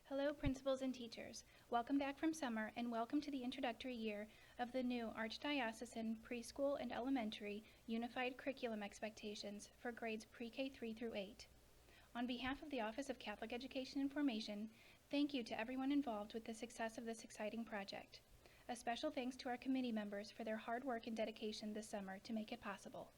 Hello, principals and teachers. Welcome back from summer and welcome to the introductory year of the new Archdiocesan Preschool and Elementary Unified Curriculum Expectations for grades pre-K 3 through 8. On behalf of the Office of Catholic Education and Formation, thank you to everyone involved with the success of this exciting project. A special thanks to our committee members for their hard work and dedication this summer to make it possible.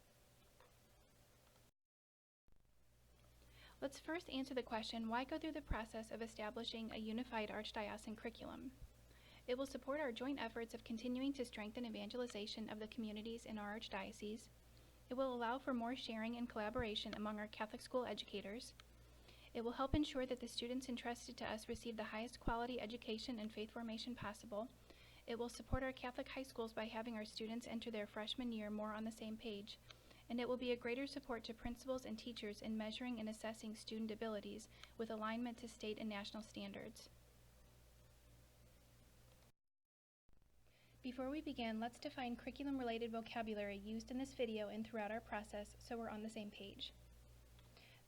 Let's first answer the question, why go through the process of establishing a unified archdiocesan curriculum? It will support our joint efforts of continuing to strengthen evangelization of the communities in our archdiocese. It will allow for more sharing and collaboration among our Catholic school educators. It will help ensure that the students entrusted to us receive the highest quality education and faith formation possible. It will support our Catholic high schools by having our students enter their freshman year more on the same page. And it will be a greater support to principals and teachers in measuring and assessing student abilities with alignment to state and national standards. Before we begin, let's define curriculum-related vocabulary used in this video and throughout our process so we're on the same page.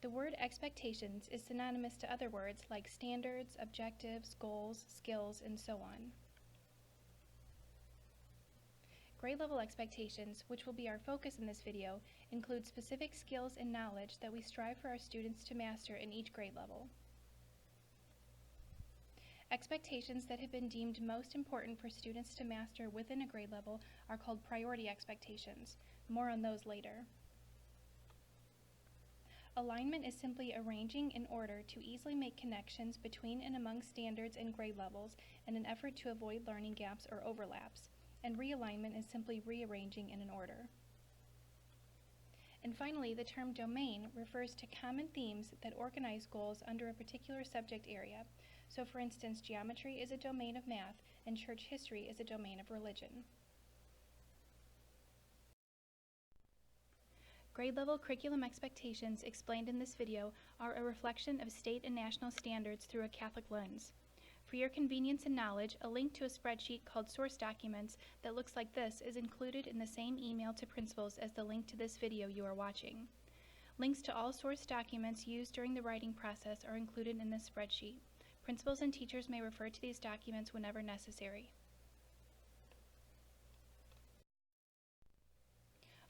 The word expectations is synonymous to other words like standards, objectives, goals, skills, and so on. Grade level expectations, which will be our focus in this video, include specific skills and knowledge that we strive for our students to master in each grade level. Expectations that have been deemed most important for students to master within a grade level are called priority expectations. More on those later. Alignment is simply arranging in order to easily make connections between and among standards and grade levels in an effort to avoid learning gaps or overlaps. And realignment is simply rearranging in an order. And finally, the term domain refers to common themes that organize goals under a particular subject area. So for instance, geometry is a domain of math and church history is a domain of religion. Grade level curriculum expectations explained in this video are a reflection of state and national standards through a Catholic lens. For your convenience and knowledge, a link to a spreadsheet called Source Documents that looks like this is included in the same email to principals as the link to this video you are watching. Links to all source documents used during the writing process are included in this spreadsheet. Principals and teachers may refer to these documents whenever necessary.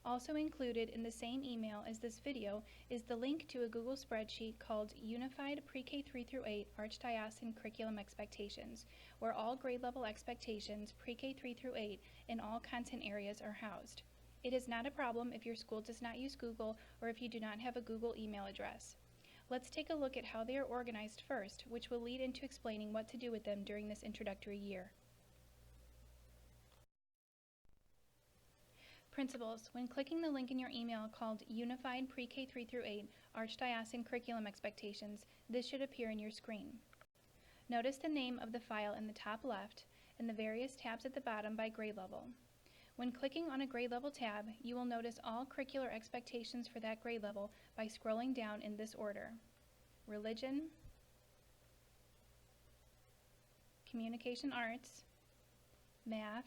Also included in the same email as this video is the link to a Google spreadsheet called Unified Pre-K 3 through 8 Archdiocesan Curriculum Expectations, where all grade level expectations pre-K 3 through 8 in all content areas are housed. It is not a problem if your school does not use Google or if you do not have a Google email address. Let's take a look at how they are organized first, which will lead into explaining what to do with them during this introductory year. Principals, when clicking the link in your email called Unified Pre-K 3 through 8 Archdiocesan Curriculum Expectations, this should appear in your screen. Notice the name of the file in the top left and the various tabs at the bottom by grade level. When clicking on a grade level tab, you will notice all curricular expectations for that grade level by scrolling down in this order: Religion, Communication Arts, Math,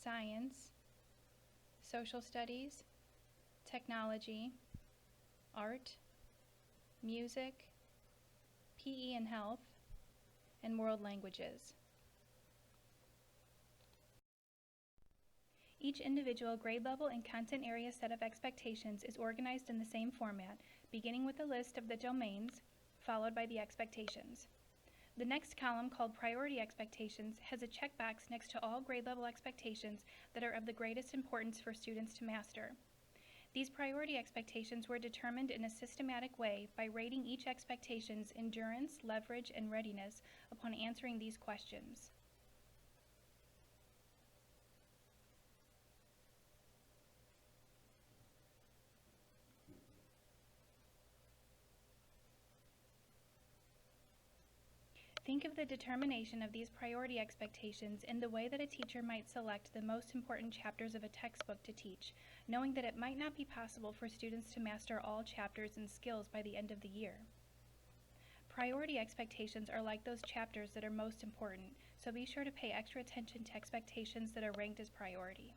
Science, Social Studies, Technology, Art, Music, PE and Health, and World Languages. Each individual grade level and content area set of expectations is organized in the same format, beginning with a list of the domains, followed by the expectations. The next column, called Priority Expectations, has a checkbox next to all grade level expectations that are of the greatest importance for students to master. These priority expectations were determined in a systematic way by rating each expectation's endurance, leverage, and readiness upon answering these questions. Think of the determination of these priority expectations in the way that a teacher might select the most important chapters of a textbook to teach, knowing that it might not be possible for students to master all chapters and skills by the end of the year. Priority expectations are like those chapters that are most important, so be sure to pay extra attention to expectations that are ranked as priority.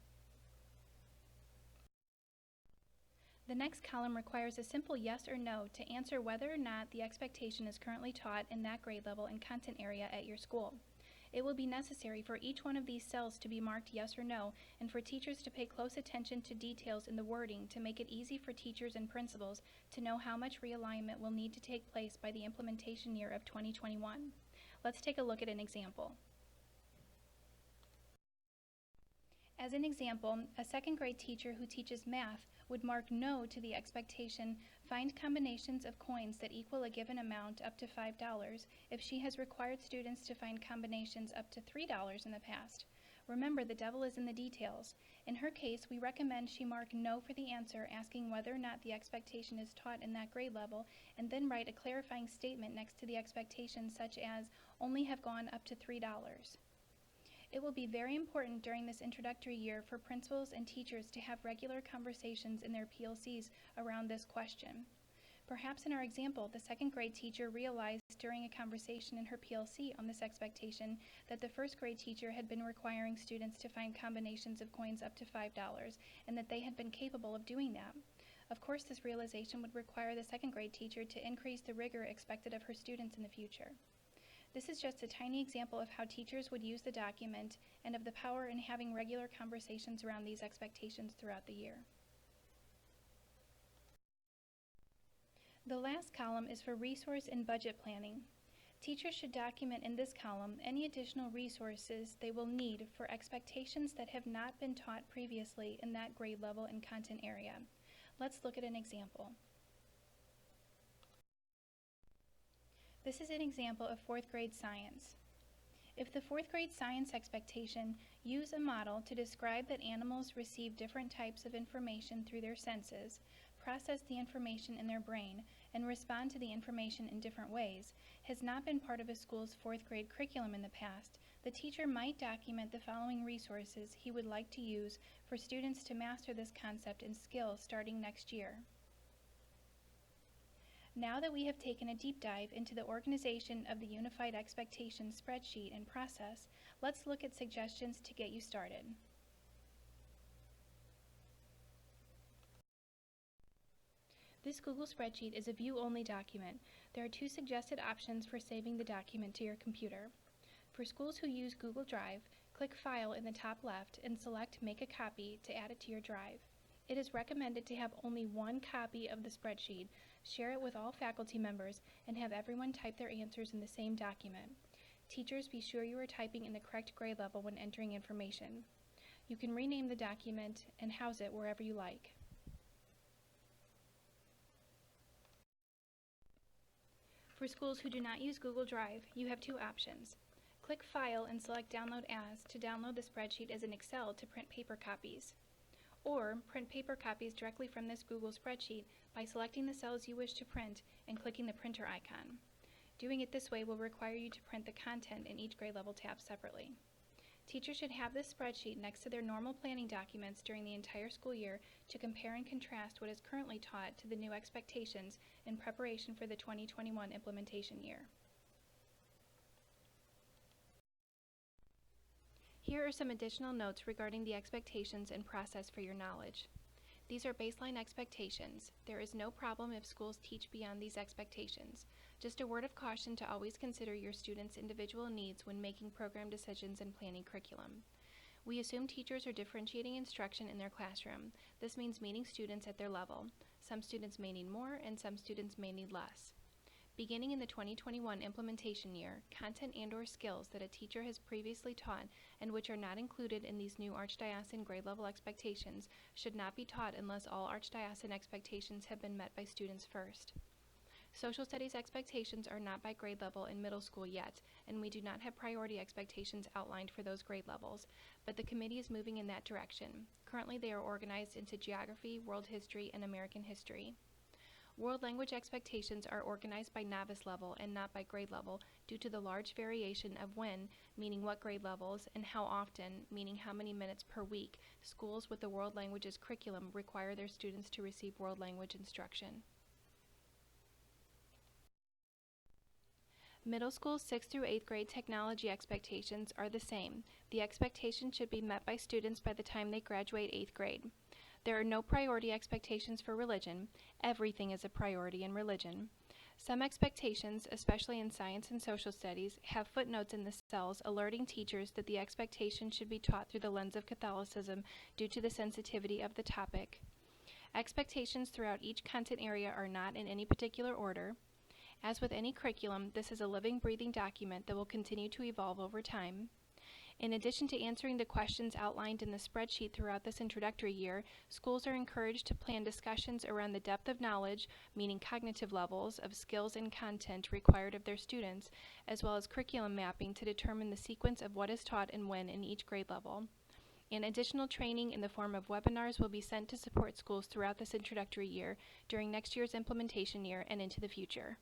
The next column requires a simple yes or no to answer whether or not the expectation is currently taught in that grade level and content area at your school. It will be necessary for each one of these cells to be marked yes or no, and for teachers to pay close attention to details in the wording to make it easy for teachers and principals to know how much realignment will need to take place by the implementation year of 2021. Let's take a look at an example. As an example, a second grade teacher who teaches math would mark no to the expectation, find combinations of coins that equal a given amount up to $5 if she has required students to find combinations up to $3 in the past. Remember, the devil is in the details. In her case, we recommend she mark no for the answer, asking whether or not the expectation is taught in that grade level, and then write a clarifying statement next to the expectation such as, only have gone up to $3. It will be very important during this introductory year for principals and teachers to have regular conversations in their PLCs around this question. Perhaps in our example, the second grade teacher realized during a conversation in her PLC on this expectation that the first grade teacher had been requiring students to find combinations of coins up to $5 and that they had been capable of doing that. Of course, this realization would require the second grade teacher to increase the rigor expected of her students in the future. This is just a tiny example of how teachers would use the document and of the power in having regular conversations around these expectations throughout the year. The last column is for resource and budget planning. Teachers should document in this column any additional resources they will need for expectations that have not been taught previously in that grade level and content area. Let's look at an example. This is an example of fourth grade science. If the fourth grade science expectation, use a model to describe that animals receive different types of information through their senses, process the information in their brain, and respond to the information in different ways, has not been part of a school's fourth grade curriculum in the past, the teacher might document the following resources he would like to use for students to master this concept and skill starting next year. Now that we have taken a deep dive into the organization of the Unified Expectations spreadsheet and process, let's look at suggestions to get you started. This Google spreadsheet is a view-only document. There are two suggested options for saving the document to your computer. For schools who use Google Drive, click File in the top left and select Make a Copy to add it to your drive. It is recommended to have only one copy of the spreadsheet, share it with all faculty members, and have everyone type their answers in the same document. Teachers, be sure you are typing in the correct grade level when entering information. You can rename the document and house it wherever you like. For schools who do not use Google Drive, you have two options. Click File and select Download As to download the spreadsheet as an Excel to print paper copies. Or print paper copies directly from this Google spreadsheet by selecting the cells you wish to print and clicking the printer icon. Doing it this way will require you to print the content in each grade level tab separately. Teachers should have this spreadsheet next to their normal planning documents during the entire school year to compare and contrast what is currently taught to the new expectations in preparation for the 2021 implementation year. Here are some additional notes regarding the expectations and process for your knowledge. These are baseline expectations. There is no problem if schools teach beyond these expectations. Just a word of caution to always consider your students' individual needs when making program decisions and planning curriculum. We assume teachers are differentiating instruction in their classroom. This means meeting students at their level. Some students may need more and some students may need less. Beginning in the 2021 implementation year, content and/or skills that a teacher has previously taught and which are not included in these new Archdiocesan grade level expectations should not be taught unless all Archdiocesan expectations have been met by students first. Social studies expectations are not by grade level in middle school yet, and we do not have priority expectations outlined for those grade levels, but the committee is moving in that direction. Currently they are organized into geography, world history, and American history. World language expectations are organized by novice level and not by grade level due to the large variation of when, meaning what grade levels, and how often, meaning how many minutes per week, schools with the world languages curriculum require their students to receive world language instruction. Middle school 6th through 8th grade technology expectations are the same. The expectation should be met by students by the time they graduate 8th grade. There are no priority expectations for religion. Everything is a priority in religion. Some expectations, especially in science and social studies, have footnotes in the cells alerting teachers that the expectation should be taught through the lens of Catholicism due to the sensitivity of the topic. Expectations throughout each content area are not in any particular order. As with any curriculum, this is a living, breathing document that will continue to evolve over time. In addition to answering the questions outlined in the spreadsheet throughout this introductory year, schools are encouraged to plan discussions around the depth of knowledge, meaning cognitive levels, of skills and content required of their students, as well as curriculum mapping to determine the sequence of what is taught and when in each grade level. And additional training in the form of webinars will be sent to support schools throughout this introductory year, during next year's implementation year, and into the future.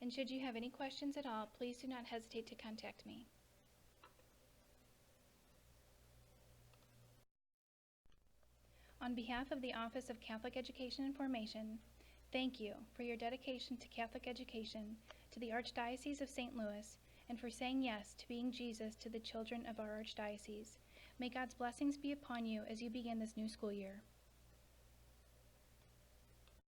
And should you have any questions at all, please do not hesitate to contact me. On behalf of the Office of Catholic Education and Formation, thank you for your dedication to Catholic education, to the Archdiocese of St. Louis, and for saying yes to being Jesus to the children of our Archdiocese. May God's blessings be upon you as you begin this new school year.